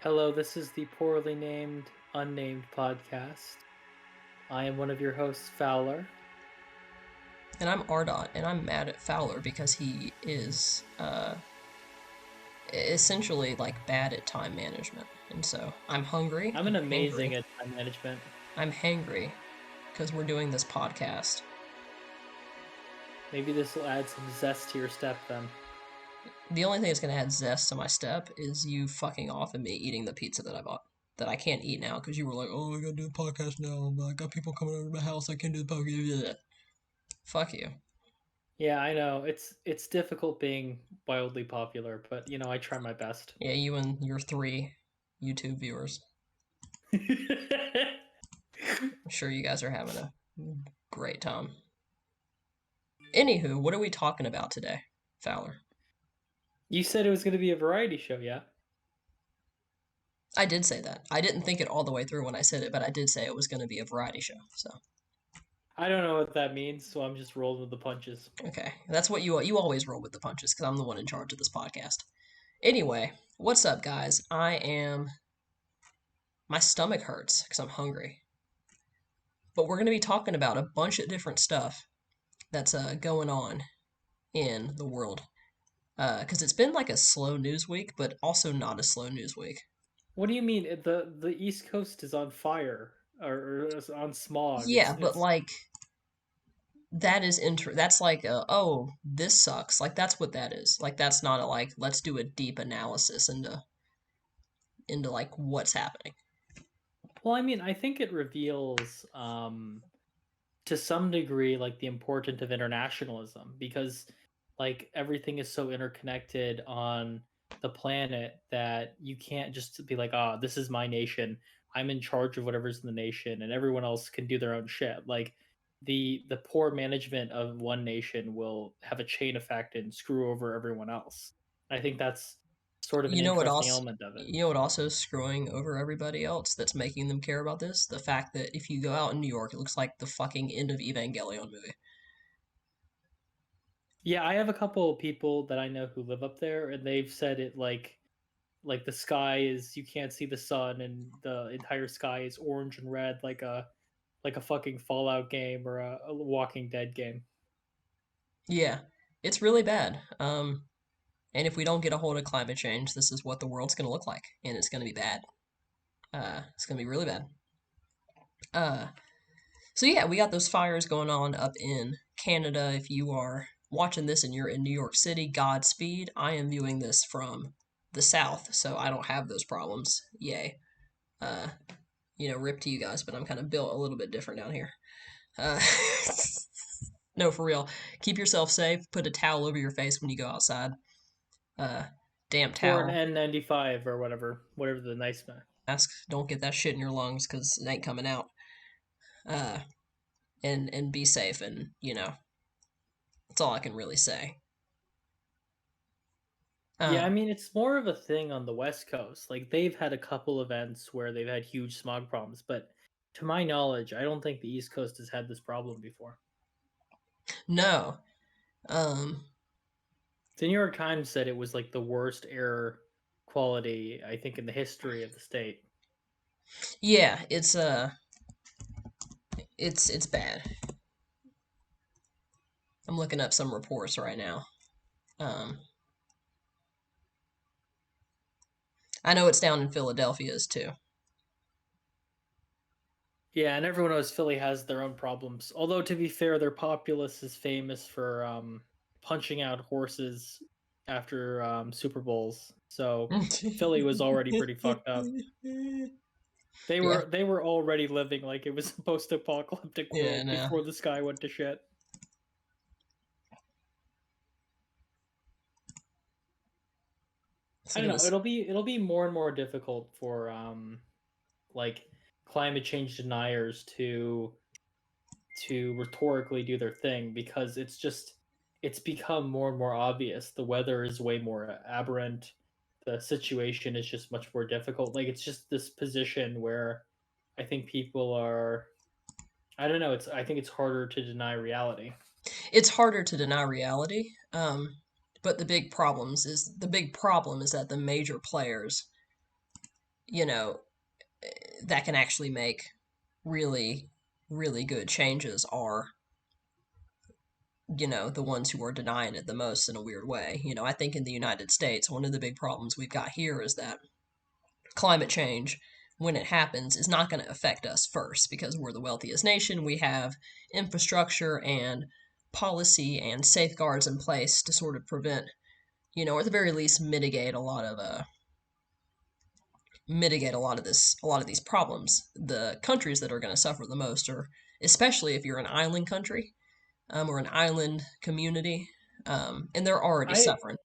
Hello, this is the poorly named, unnamed podcast. I am one of your hosts, Fowler. And I'm Ardot, and I'm mad at Fowler because he is essentially like bad at time management. And so I'm hungry. I'm I'm an hangry. amazing at time management. I'm hangry because we're doing this podcast. Maybe this will add some zest to your step then. The only thing that's going to add zest to my step is you fucking off and me eating the pizza that I bought. That I can't eat now because you were like, oh, I gotta do the podcast now. I got people coming over to my house. I can't do the podcast. Fuck you. Yeah, I know. It's difficult being wildly popular, but I try my best. Yeah, you and your 3 YouTube viewers. I'm sure you guys are having a great time. Anywho, what are we talking about today, Fowler? You said it was going to be a variety show, yeah? I did say that. I didn't think it all the way through when I said it, but I did say it was going to be a variety show. So, I don't know what that means, so I'm just rolling with the punches. okay. That's what you always roll with the punches because I'm the one in charge of this podcast. Anyway, what's up, guys? My stomach hurts because I'm hungry. But we're going to be talking about a bunch of different stuff that's going on in the world. Because it's been like a slow news week, but also not a slow news week. What do you mean? The East Coast is on fire or is on smog. Yeah, but It's like that's like oh, this sucks. Like that's what that is. Like that's not a like let's do a deep analysis into like what's happening. Well, I mean, I think it reveals to some degree like the importance of internationalism because like everything is so interconnected on the planet that you can't just be like, "Ah, this is my nation. I'm in charge of whatever's in the nation and everyone else can do their own shit." Like the poor management of one nation will have a chain effect and screw over everyone else. I think that's sort of an You know what interesting else? element of it. You know what also is screwing over everybody else that's making them care about this? The fact that if you go out in New York, it looks like the fucking end of Evangelion movie. Yeah, I have a couple of people that I know who live up there, and they've said it like the sky is you can't see the sun, and the entire sky is orange and red, like a fucking Fallout game or a Walking Dead game. Yeah, it's really bad. And if we don't get a hold of climate change, this is what the world's gonna look like, and it's gonna be bad. It's gonna be really bad. Uh, So yeah, we got those fires going on up in Canada. If you are watching this and you're in New York City, Godspeed. I am viewing this from the south, so I don't have those problems. Yay. Uh, rip to you guys, but I'm kind of built a little bit different down here. Uh, no, for real. Keep yourself safe. Put a towel over your face when you go outside. Uh, damp Or an towel. N95 or whatever the nice Mask. Don't get that shit in your lungs because it ain't coming out. Uh, and be safe, and that's all I can really say. Yeah, I Um, mean it's more of a thing on the West Coast. Like they've had a couple events where they've had huge smog problems, but to my knowledge, I don't think the East Coast has had this problem before. no. Um, The New York Times said it was like the worst air quality I think in the history of the state. yeah, it's bad. I'm looking up some reports right now. Um, I know it's down in Philadelphia's too. Yeah, and everyone knows Philly has their own problems. Although to be fair, their populace is famous for punching out horses after Super Bowls. So Philly was already pretty fucked up. They Yeah, were they were already living like it was a post-apocalyptic yeah, world no. before the sky went to shit. I Said don't it know. was. It'll be more and more difficult for like climate change deniers to rhetorically do their thing because it's become more and more obvious the weather is way more aberrant, the situation is just much more difficult, like it's just this position where I think people are, I don't know, I think it's harder to deny reality. It's harder to deny reality. But the big problem is that the major players you know, that can actually make really, really good changes are, the ones who are denying it the most in a weird way. I think in the United States, one of the big problems we've got here is that climate change, when it happens, is not going to affect us first because we're the wealthiest nation. We have infrastructure and policy and safeguards in place to sort of prevent, or at the very least mitigate a lot of these problems. The countries that are going to suffer the most are, especially if you're an island country, or an island community, and they're already I suffering.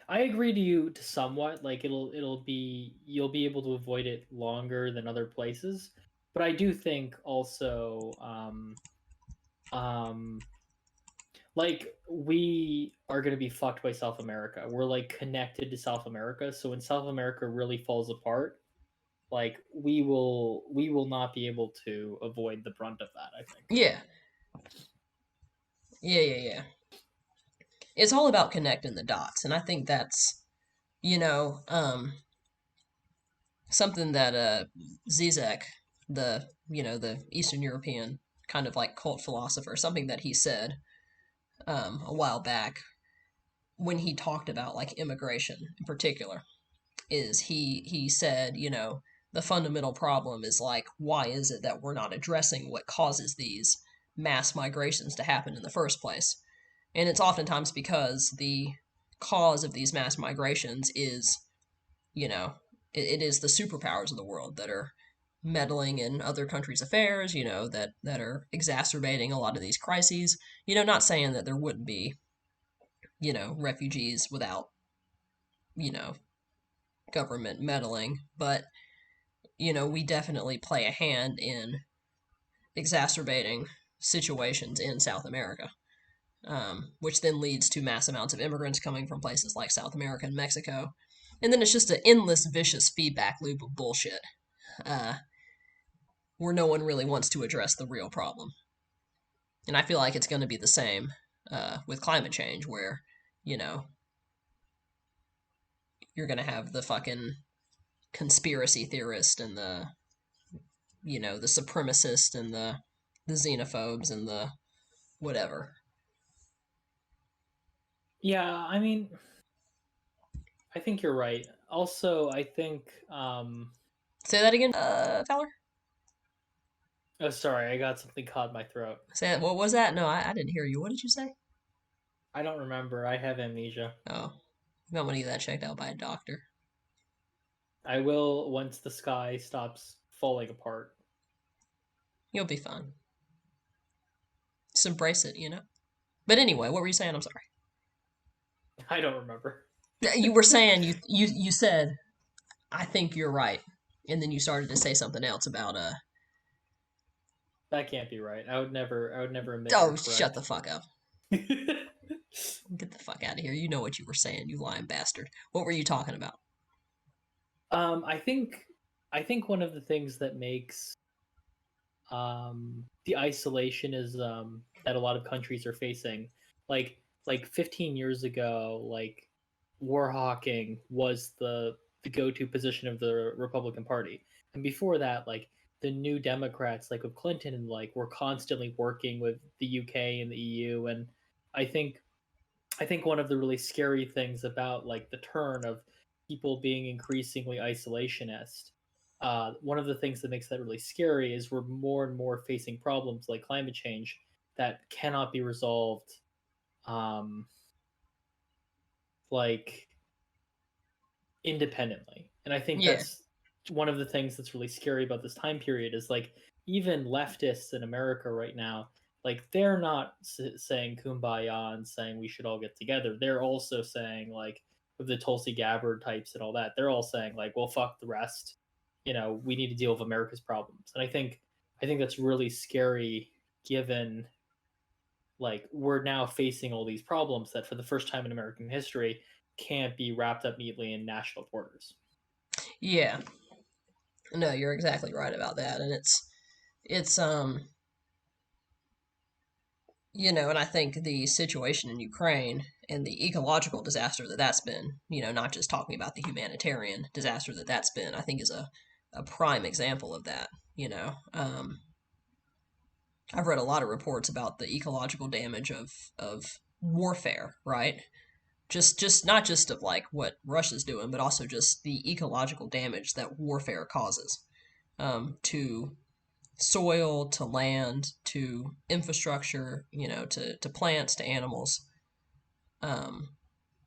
I agree to you to somewhat. Like it'll be you'll be able to avoid it longer than other places. But I do think also um like we are going to be fucked by South America. We're like connected to South America, so when South America really falls apart, like we will not be able to avoid the brunt of that, I think. Yeah, yeah. It's all about connecting the dots, and I think that's you know something that Zizek, the Eastern European kind of like cult philosopher, something that he said a while back when he talked about like immigration in particular is he said, the fundamental problem is like, why is it that we're not addressing what causes these mass migrations to happen in the first place? And it's oftentimes because the cause of these mass migrations is, you know, it is the superpowers of the world that are meddling in other countries' affairs, that are exacerbating a lot of these crises. Not saying that there wouldn't be, refugees without, you know, government meddling, but we definitely play a hand in exacerbating situations in South America, which then leads to mass amounts of immigrants coming from places like South America and Mexico. And then it's just an endless, vicious feedback loop of bullshit, uh, where no one really wants to address the real problem. And I feel like it's going to be the same with climate change, where, you know, you're going to have the fucking conspiracy theorist and the supremacist and the xenophobes and the whatever. Yeah, I mean, I think you're right. Also, I think Say that again, Fowler. oh sorry, I got something caught in my throat. Say that. What was that? No, I didn't hear you. What did you say? I don't remember. I have amnesia. Oh, you might want to get that checked out by a doctor. I will once the sky stops falling apart. You'll be fine. Just embrace it. But anyway, what were you saying? I'm sorry. I don't remember. You were saying you said I think you're right, and then you started to say something else about That can't be right. I would never admit you're Oh, shut correct. the fuck up. Get the fuck out of here. You know what you were saying, you lying bastard. What were you talking about? I think one of the things that makes the isolationism that a lot of countries are facing, like 15 years ago, like war hawking was the go-to position of the Republican Party, and before that, like the New Democrats, like with Clinton, and like were constantly working with the UK and the EU, and I think one of the really scary things about like the turn of people being increasingly isolationist, one of the things that makes that really scary is we're more and more facing problems like climate change that cannot be resolved, um, like independently. And I think Yeah. that's one of the things that's really scary about this time period is like even leftists in America right now, like they're not saying kumbaya and saying we should all get together. They're also saying like with the Tulsi Gabbard types and all that, they're all saying like, well, fuck the rest. We need to deal with America's problems. And I think that's really scary given like we're now facing all these problems that for the first time in American history can't be wrapped up neatly in national borders. Yeah. No, you're exactly right about that. And it's and I think the situation in Ukraine and the ecological disaster that that's been, not just talking about the humanitarian disaster that that's been, I think is a prime example of that. I've read a lot of reports about the ecological damage of warfare, right? Just not just of like what Russia's doing, but also just the ecological damage that warfare causes to soil, to land, to infrastructure, to plants, to animals. Um,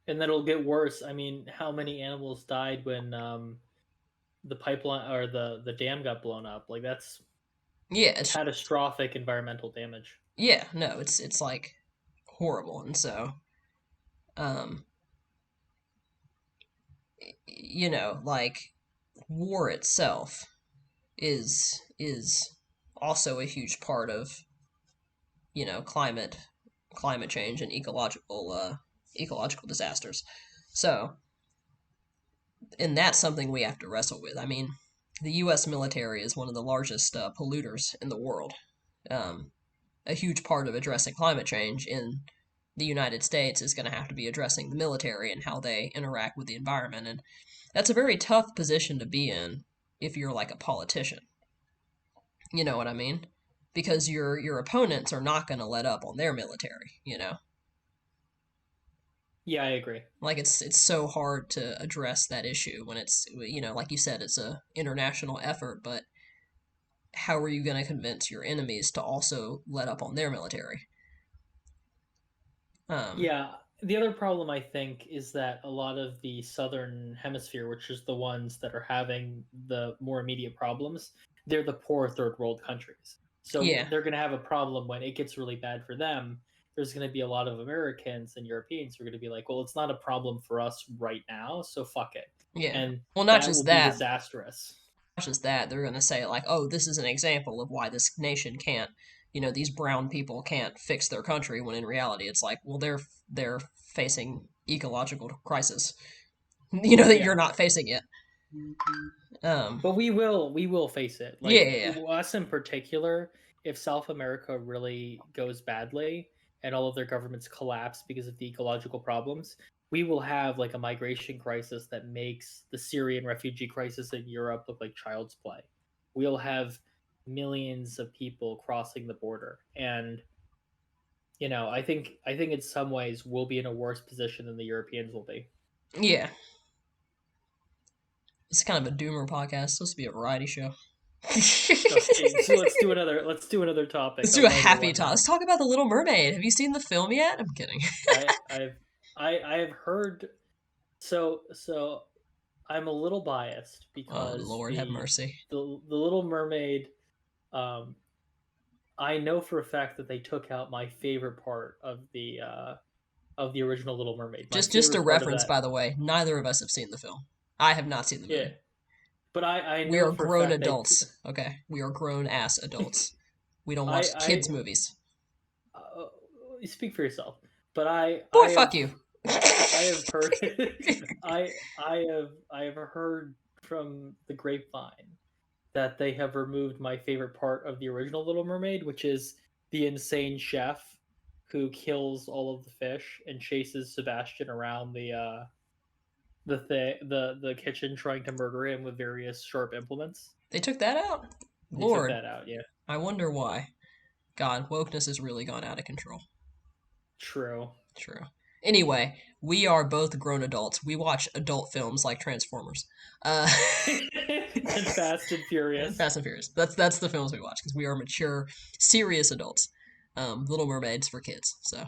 And then it'll get worse. I mean, how many animals died when the pipeline or the dam got blown up? Like that's yeah, catastrophic environmental damage. yeah, no, it's like horrible, and so um, like war itself is also a huge part of climate change and ecological disasters. So, and that's something we have to wrestle with. I mean, the U.S. military is one of the largest polluters in the world. Um, a huge part of addressing climate change in the United States is going to have to be addressing the military and how they interact with the environment, and that's a very tough position to be in if you're like a politician. You know what I mean? Because your opponents are not going to let up on their military. Yeah, I agree. Like it's so hard to address that issue when it's like you said, it's a international effort, but how are you going to convince your enemies to also let up on their military? Um, Yeah, the other problem I think is that a lot of the southern hemisphere, which is the ones that are having the more immediate problems, they're the poor third world countries. So yeah, they're going to have a problem when it gets really bad for them. There's going to be a lot of Americans and Europeans who are going to be like, well, it's not a problem for us right now, so fuck it. yeah. And Well, not that just will be that, disastrous. they're going to say like, oh, this is an example of why this nation can't, these brown people can't fix their country. When in reality, it's like, well, they're facing ecological crisis. That Yeah. you're not facing it. But we will face it. Yeah, Like yeah, yeah. us in particular, if South America really goes badly and all of their governments collapse because of the ecological problems, we will have like a migration crisis that makes the Syrian refugee crisis in Europe look like child's play. We'll have millions of people crossing the border, and I think in some ways we'll be in a worse position than the Europeans will be. Yeah. It's kind of a doomer podcast. It's supposed to be a variety show. Okay, so let's do another topic. Let's A do a lighter happy one talk. now. Let's talk about The Little Mermaid. Have you seen the film yet? I'm kidding. I I've I have heard, so I'm a little biased Oh, because Lord, have the mercy. the Little Mermaid, um I know for a fact that they took out my favorite part of the original Little Mermaid. My Just a favorite part of reference, that. by the way. Neither of us have seen the film. I have not seen the Yeah, movie. but I We know are for a grown fact adults. Okay, we are grown ass adults. We don't watch I kids movies. speak for yourself. But I Boy, I fuck have you. I have heard I have heard from the grapevine that they have removed my favorite part of the original Little Mermaid, which is the insane chef who kills all of the fish and chases Sebastian around the kitchen trying to murder him with various sharp implements. They took that out. They took Lord, that out. Yeah, I wonder why. God, wokeness has really gone out of control. true. True. Anyway, we are both grown adults. We watch adult films like Transformers. Uh, And Fast and Furious. Fast and Furious. That's the films we watch because we are mature, serious adults. Little Mermaid's for kids. So,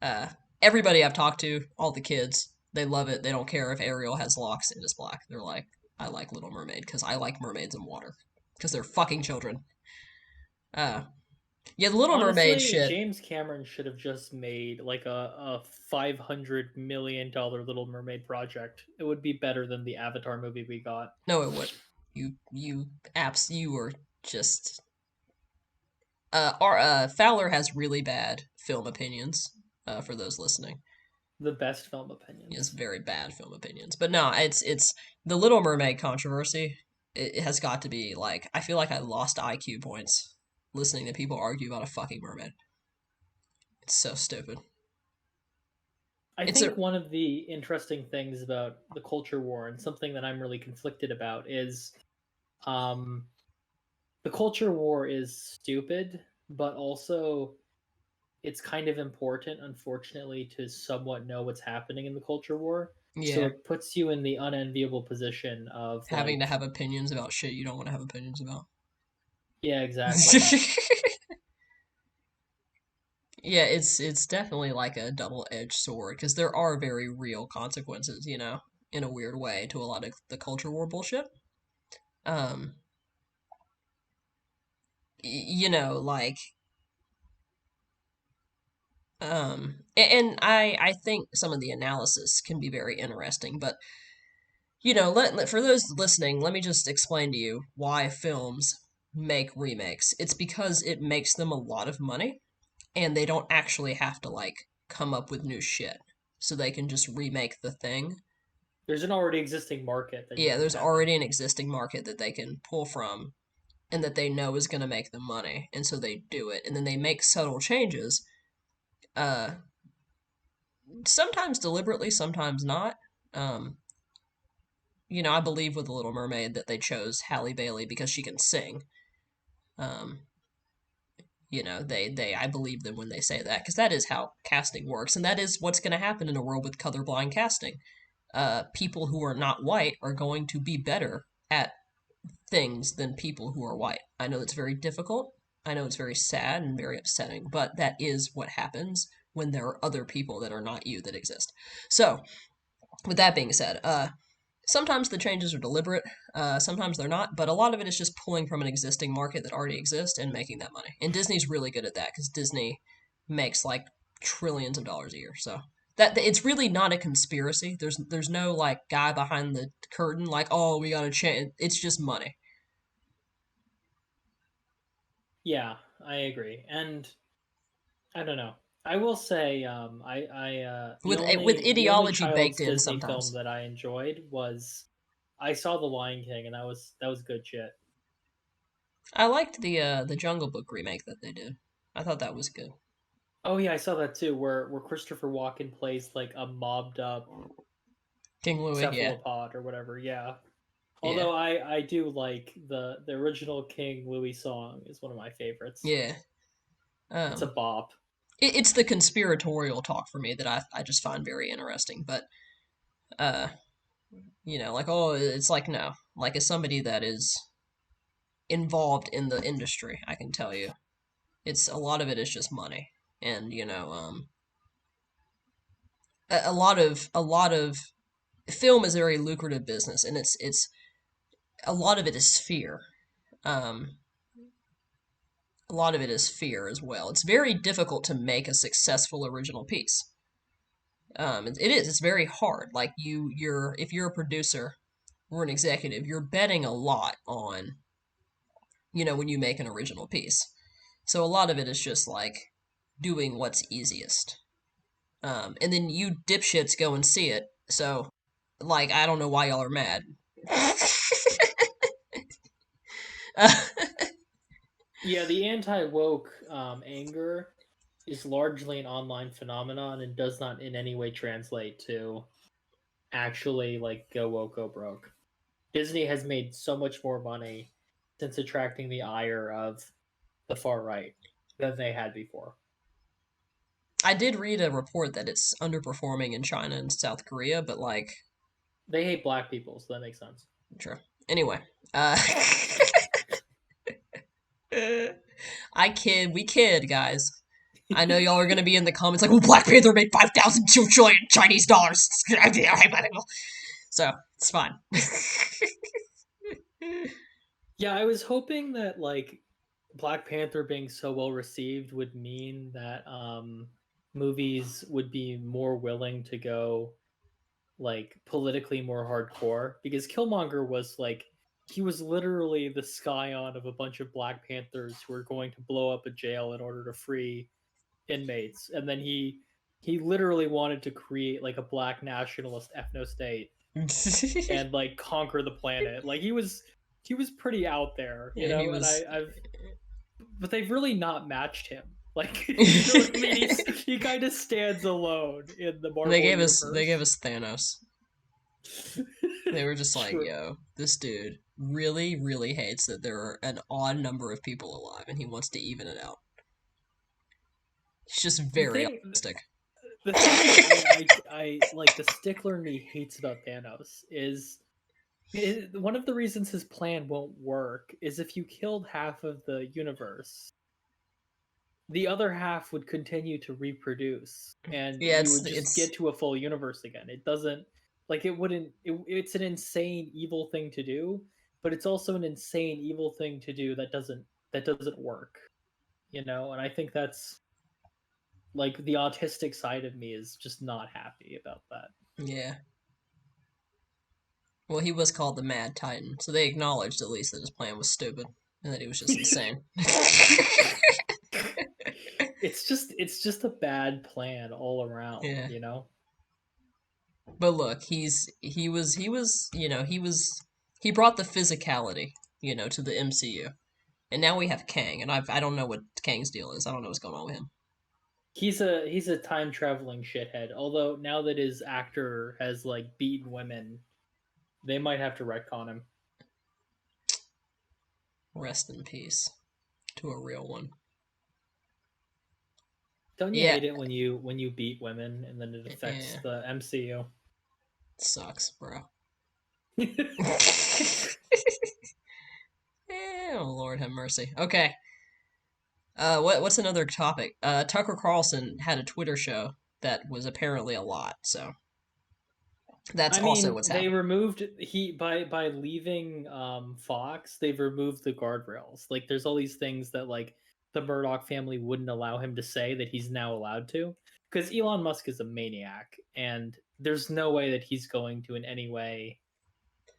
uh, everybody I've talked to, all the kids, they love it. They don't care if Ariel has locks and is black. They're like, I like Little Mermaid because I like mermaids in water because they're fucking children. Uh, yeah, the Little Mermaid Honestly, shit. James Cameron should have just made like a $500 million Little Mermaid project. It would be better than the Avatar movie we got. No, it would. You apps. You were just Fowler has really bad film opinions. For those listening, The best film he has opinions. very bad film opinions. But no, it's the Little Mermaid controversy. It has got to be like I feel like I lost IQ points listening to people argue about a fucking mermaid. It's so stupid. I It's a think one of the interesting things about the culture war and something that I'm really conflicted about is um, the culture war is stupid, but also it's kind of important, unfortunately, to somewhat know what's happening in the culture war. So yeah, it puts you in the unenviable position of having to like, have opinions about shit you don't want to have opinions about. yeah, exactly. Yeah, it's definitely like a double-edged sword because there are very real consequences, in a weird way to a lot of the culture war bullshit. Um, like and I think some of the analysis can be very interesting, but for those listening, let me just explain to you why films make remakes. It's because it makes them a lot of money and they don't actually have to like come up with new shit. So they can just remake the thing. There's an already existing market that you Yeah, can there's tap already into. an existing market that they can pull from and that they know is going to make them money, and so they do it. And then they make subtle changes, uh sometimes deliberately, sometimes not. Um I believe with The Little Mermaid that they chose Halle Bailey because she can sing. Um they I believe them when they say that because that is how casting works, and that is what's going to happen in a world with colorblind casting. People who are not white are going to be better at things than people who are white. I know it's very difficult. I know it's very sad and very upsetting, but that is what happens when there are other people that are not you that exist. So, with that being said, sometimes the changes are deliberate, sometimes they're not, but a lot of it is just pulling from an existing market that already exists and making that money. And Disney's really good at that because Disney makes like trillions of dollars a year. So that it's really not a conspiracy. There's no like guy behind the curtain like, oh, we gotta change. It's just money. Yeah, I agree. And I don't know. I will say, With the only ideology baked child's in Disney film sometimes. that I enjoyed was I saw The Lion King, and that was good shit. I liked the Jungle Book remake that they did. I thought that was good. Oh yeah, I saw that too, where Christopher Walken plays like a mobbed up King Louis, yeah, cephalopod or whatever. Yeah. yeah, Although I do like the original King Louis song is one of my favorites. yeah. It's a Um, bop. it's the conspiratorial talk for me that I just find very interesting. But uh, like, oh, it's like, no, like as somebody that is involved in the industry, I can tell you, it's a lot of it is just money, and a lot of film is a very lucrative business, and it's a lot of it is fear. Um, a lot of it is fear as well. It's very difficult to make a successful original piece. It is. It's very hard. Like if you're a producer or an executive, you're betting a lot on, when you make an original piece. So a lot of it is just like doing what's easiest. And then you dipshits go and see it. So, like, I don't know why y'all are mad. uh, Yeah, the anti woke anger is largely an online phenomenon and does not in any way translate to actually like go woke go broke. Disney has made so much more money since attracting the ire of the far right than they had before. I did read a report that it's underperforming in China and South Korea, but like, They hate black people, so that makes sense. true. Anyway, uh, we kid, guys. I know y'all are gonna be in the comments like, "Well, Black Panther made 5,002 trillion Chinese dollars." So it's fine. Yeah, I was hoping that like Black Panther being so well received would mean that movies would be more willing to go like politically more hardcore because Killmonger was like he was literally the scion of a bunch of Black Panthers who were going to blow up a jail in order to free inmates, and then he literally wanted to create like a black nationalist ethno state and like conquer the planet. Like he was pretty out there, you Yeah, he know. And was. I've but they've really not matched him. Like, you know what I mean? He kind of stands alone in the Marvel They gave universe. us Thanos. They were just like, True. yo, this dude really, really hates that there are an odd number of people alive and he wants to even it out. He's just The very thing, optimistic. the thing that I like the stickler in me hates about Thanos is one of the reasons his plan won't work is if you killed half of the universe, the other half would continue to reproduce and Yeah, you would just get to a full universe again. It doesn't like it wouldn't it's an insane evil thing to do, but it's also an insane evil thing to do that doesn't work, you know? And I think that's like the autistic side of me is just not happy about that. yeah. Well, he was called the Mad Titan, so they acknowledged at least that his plan was stupid and that he was just insane. It's just a bad plan all around, Yeah. you know? But look, he brought the physicality, to the MCU. And now we have Kang, and I don't know what Kang's deal is. I don't know what's going on with him. He's a time traveling shithead. Although now that his actor has like beaten women, they might have to retcon him. Rest in peace to a real one. Don't you Yeah, hate it when you beat women and then it affects yeah, the MCU? sucks, bro. Oh Lord have mercy. Okay. What's another topic? Tucker Carlson had a Twitter show that was apparently a lot, so that's I also mean, what's they happening. removed he by leaving Fox, they've removed the guardrails. Like there's all these things that like the Murdoch family wouldn't allow him to say that he's now allowed to. Because Elon Musk is a maniac, and there's no way that he's going to in any way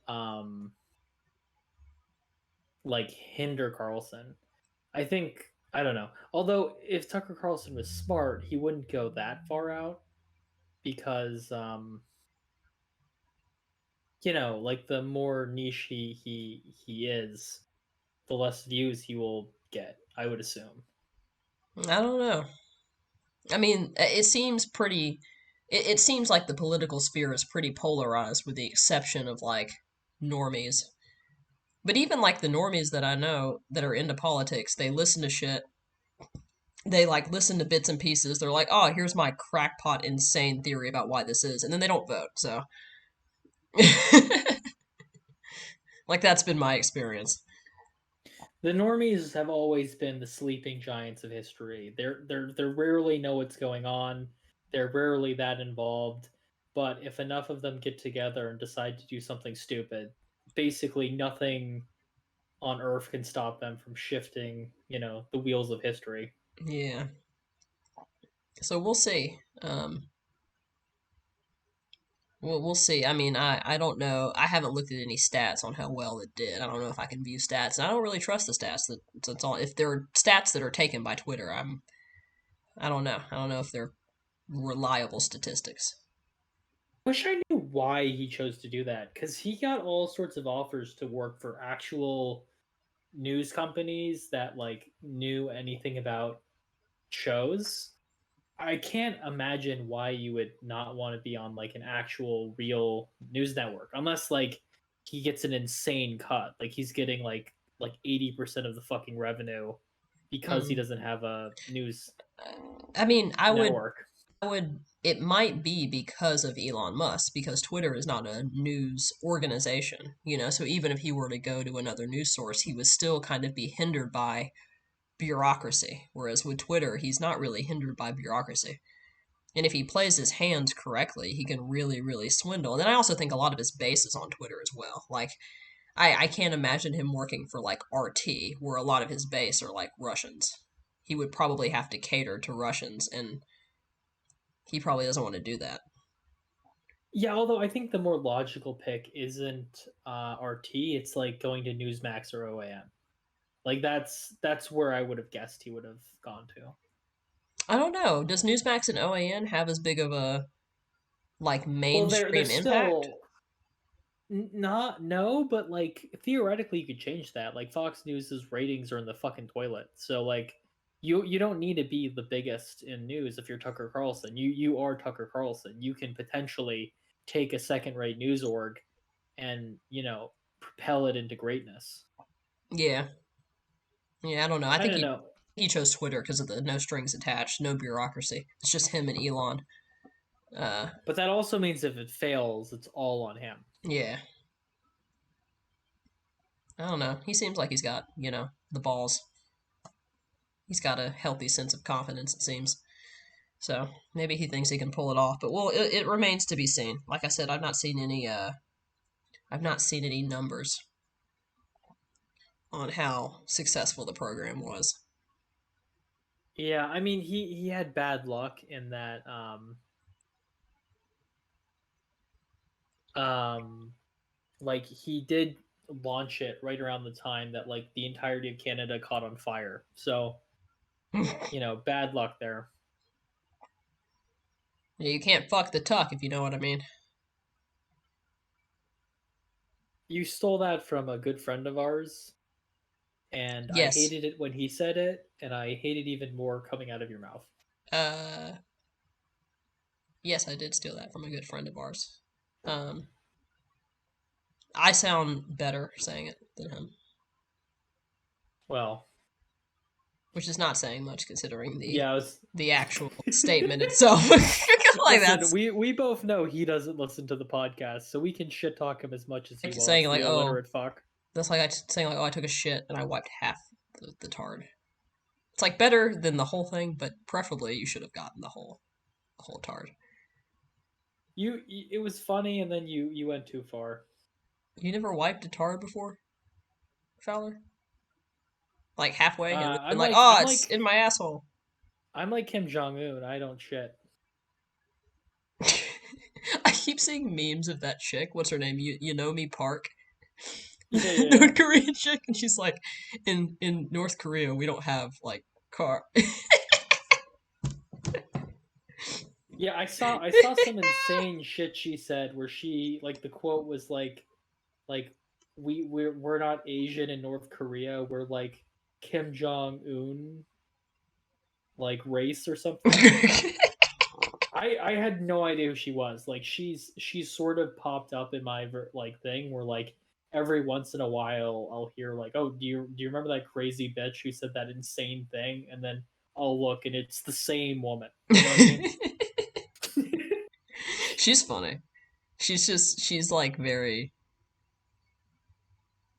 um like hinder Carlson. I think I don't know. Although if Tucker Carlson was smart, he wouldn't go that far out because like the more niche he is, the less views he will get, I would assume. I don't know. I mean, it seems pretty. It seems like the political sphere is pretty polarized, with the exception of like normies. But even like the normies that I know that are into politics, they listen to shit. They like listen to bits and pieces. They're like, "Oh, here's my crackpot insane theory about why this is," and then they don't vote. So, like that's been my experience. The normies have always been the sleeping giants of history. They rarely know what's going on. They're rarely that involved. But if enough of them get together and decide to do something stupid, basically nothing on Earth can stop them from shifting, the wheels of history. Yeah. So we'll see. We'll see. I mean, I don't know. I haven't looked at any stats on how well it did. I don't know if I can view stats. And I don't really trust the stats that's all. If there are stats that are taken by Twitter, I don't know. I don't know if they're reliable statistics. Wish I knew why he chose to do that because he got all sorts of offers to work for actual news companies that like knew anything about shows. I can't imagine why you would not want to be on like an actual real news network unless like he gets an insane cut. Like he's getting like 80% of the fucking revenue because he Mm. doesn't have a news I mean, network. it might be because of Elon Musk, because Twitter is not a news organization, so even if he were to go to another news source, he would still kind of be hindered by bureaucracy. Whereas with Twitter, he's not really hindered by bureaucracy. And if he plays his hands correctly, he can really, really swindle. And then I also think a lot of his base is on Twitter as well. Like, I can't imagine him working for like RT, where a lot of his base are like Russians. He would probably have to cater to Russians, and he probably doesn't want to do that. Yeah, although I think the more logical pick isn't RT, it's like going to Newsmax or OAN. Like that's where I would have guessed he would have gone to. I don't know. Does Newsmax and OAN have as big of a like Well, they're mainstream impact? still not no, but like theoretically you could change that. Like Fox News's ratings are in the fucking toilet. So like you don't need to be the biggest in news if you're Tucker Carlson. You are Tucker Carlson. You can potentially take a second rate news org and propel it into greatness. Yeah. Yeah, I don't know. I I think don't know, he chose Twitter because of the no strings attached, no bureaucracy. It's just him and Elon. Uh, but that also means if it fails, it's all on him. yeah. I don't know. He seems like he's got, the balls. He's got a healthy sense of confidence, it seems. So maybe he thinks he can pull it off. But well, it remains to be seen. Like I said, I've not seen any numbers on how successful the program was. Yeah, I mean he had bad luck in that um like he did launch it right around the time that like the entirety of Canada caught on fire. So, bad luck there. You can't fuck the tuck if you know what I mean. You stole that from a good friend of ours, and I Yes. hated it when he said it, and I hate it even more coming out of your mouth. Uh, yes, I did steal that from a good friend of ours. Um, I sound better saying it than him, Well, which is not saying much considering the yeah, I was. the actual statement itself. Like Listen, that's we both know he doesn't listen to the podcast, so we can shit talk him as much as he like saying wants. like, The oh, illiterate fuck. that's like saying like, oh, I took a shit and I wiped half the tard. It's like better than the whole thing, but preferably you should have gotten the whole tard. It was funny, and then you went too far. You never wiped a tard before, Fowler? Like halfway and been like, oh, it's in my asshole. I'm like Kim Jong Un. I don't shit. I keep seeing memes of that chick. What's her name? You know me Park. Yeah. North Korean chick, and she's like, in North Korea we don't have like car. Yeah, I saw some insane shit she said where she like the quote was like we're not Asian in North Korea, we're like Kim Jong Un like race or something. I had no idea who she was. Like she's sort of popped up in my like thing where like every once in a while I'll hear like, "Oh, do you remember that crazy bitch who said that insane thing?" And then I'll look and it's the same woman. You know what I mean? She's funny. She's like very.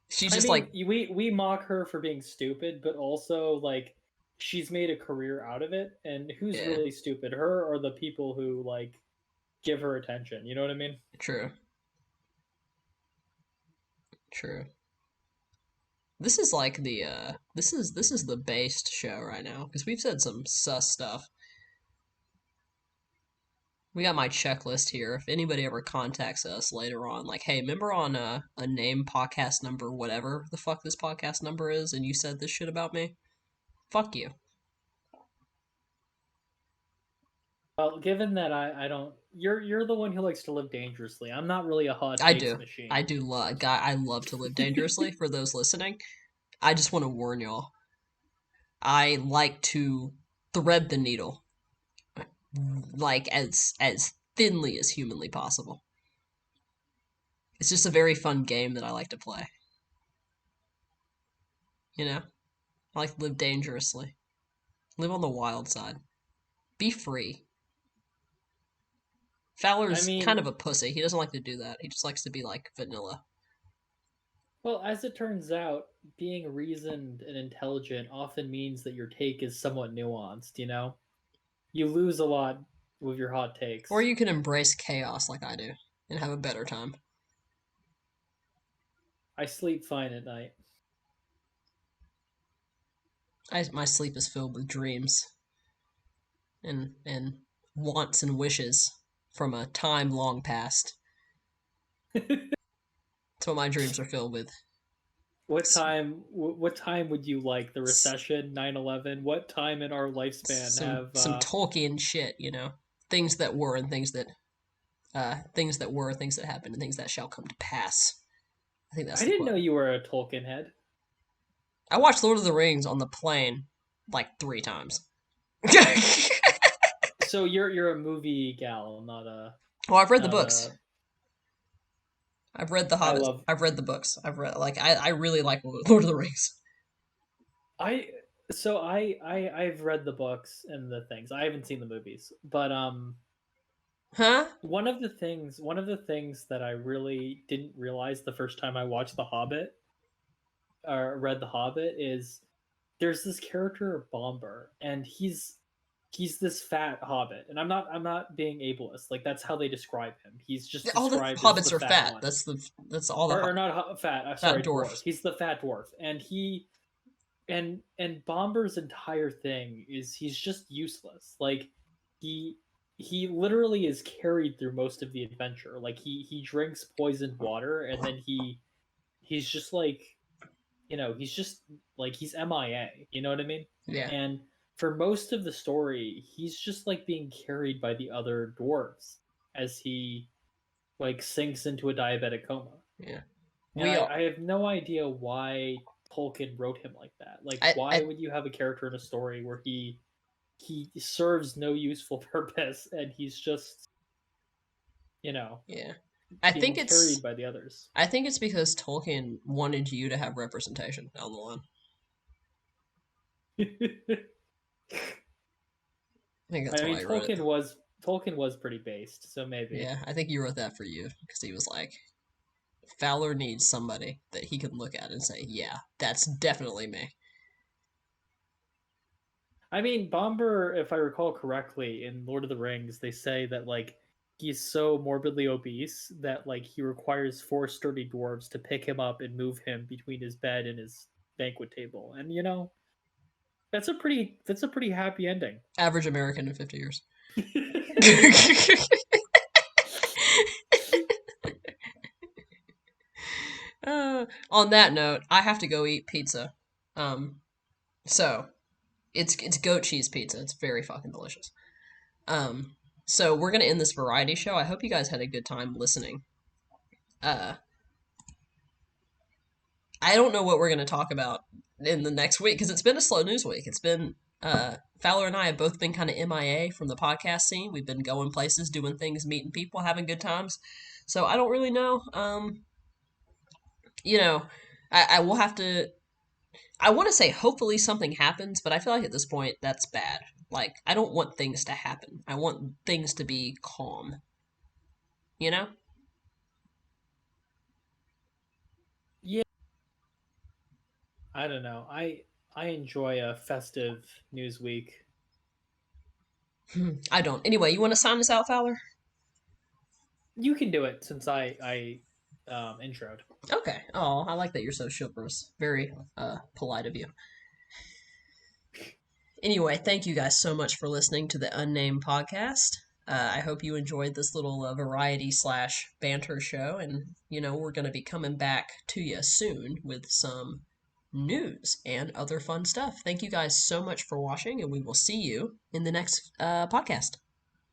She's I just mean, like we mock her for being stupid, but also like she's made a career out of it. And who's yeah, really stupid, her or the people who like give her attention? You know what I mean? true, true. This is like the this is the based show right now because we've said some sus stuff. We got my checklist here. If anybody ever contacts us later on, like, hey, remember on a name podcast number, whatever the fuck this podcast number is, and you said this shit about me? Fuck you. Well, given that I don't, you're the one who likes to live dangerously. I'm not really a hot I takes do. machine. I do love. God, I love to live dangerously. For those listening, I just want to warn y'all. I like to thread the needle, like as thinly as humanly possible. It's just a very fun game that I like to play. You know, I like to live dangerously, live on the wild side, be free. I Fowler's kind mean, of a pussy. He doesn't like to do that. He just likes to be like vanilla. well, as it turns out, being reasoned and intelligent often means that your take is somewhat nuanced. You lose a lot with your hot Or takes. you can embrace chaos like I do and have a better time. I sleep fine at night. My sleep is filled with dreams and wants and wishes from a time long past. That's what my dreams are filled with. What time would you like the recession, 9/11? What time in our lifespan have Some Tolkien shit, things that were and things that were, things that happened, and things that shall come to pass. I think that's I the didn't quote. know you were a Tolkien head. I watched Lord of the Rings on the plane like 3 times. So you're a movie gal, Well, I've read the not books. a. I've read The I Hobbit. love I've read the books. I've read like I really like Lord of the Rings. I so I've read the books and the things. I haven't seen the movies, but Huh? one of the things that I really didn't realize the first time I watched The Hobbit or read The Hobbit is there's this character Bomber, and he's this fat hobbit, and I'm not being ableist. Like that's how they describe him. He's just All the described as the hobbits are fat fat. one, That's all the or not fat. fat Sorry, dwarf. dwarf. He's the fat dwarf, and and Bomber's entire thing is he's just useless. Like he he literally is carried through most of the adventure. Like he drinks poisoned water, and then he's just like, he's just like he's MIA. You know what I mean? Yeah, And for most of the story, he's just like being carried by the other dwarves as he like sinks into a diabetic coma. yeah. And We all. I have no idea why Tolkien wrote him like that. Like, why I would you have a character in a story where he serves no useful purpose and he's just, you know, yeah. I think being it's carried by the others? I think it's because Tolkien wanted you to have representation down the line. I think that's I why mean, he wrote it. Tolkien was pretty based, so maybe. Yeah, I think he wrote that for you because he was like, Fowler needs somebody that he can look at and say, yeah, that's definitely me. I mean, Bomber, if I recall correctly, in Lord of the Rings, they say that like he's so morbidly obese that like he requires four sturdy dwarves to pick him up and move him between his bed and his banquet table. And that's a pretty happy ending. Average American in 50 years. On that note, I have to go eat pizza. Um, so it's goat cheese pizza. It's very fucking delicious. Um, so we're gonna end this variety show. I hope you guys had a good time listening. Uh, I don't know what we're gonna talk about in the next week because it's been a slow news week. It's been Fowler and I have both been kind of MIA from the podcast scene. We've been going places, doing things, meeting people, having good times. So I don't really know. You know, I will have to. I want to say hopefully something happens, but I feel like at this point that's bad. Like I don't want things to happen. I want things to be calm. You know? Yeah, I don't know. I enjoy a festive news week. I don't. Anyway, you want to sign us out, Fowler? You can do it since I introed. Okay. Oh, I like that you're so chivalrous. Very polite of you. Anyway, thank you guys so much for listening to the Unnamed Podcast. I hope you enjoyed this little variety slash banter show, and we're gonna be coming back to you soon with some news and other fun stuff. Thank you guys so much for watching, and we will see you in the next podcast.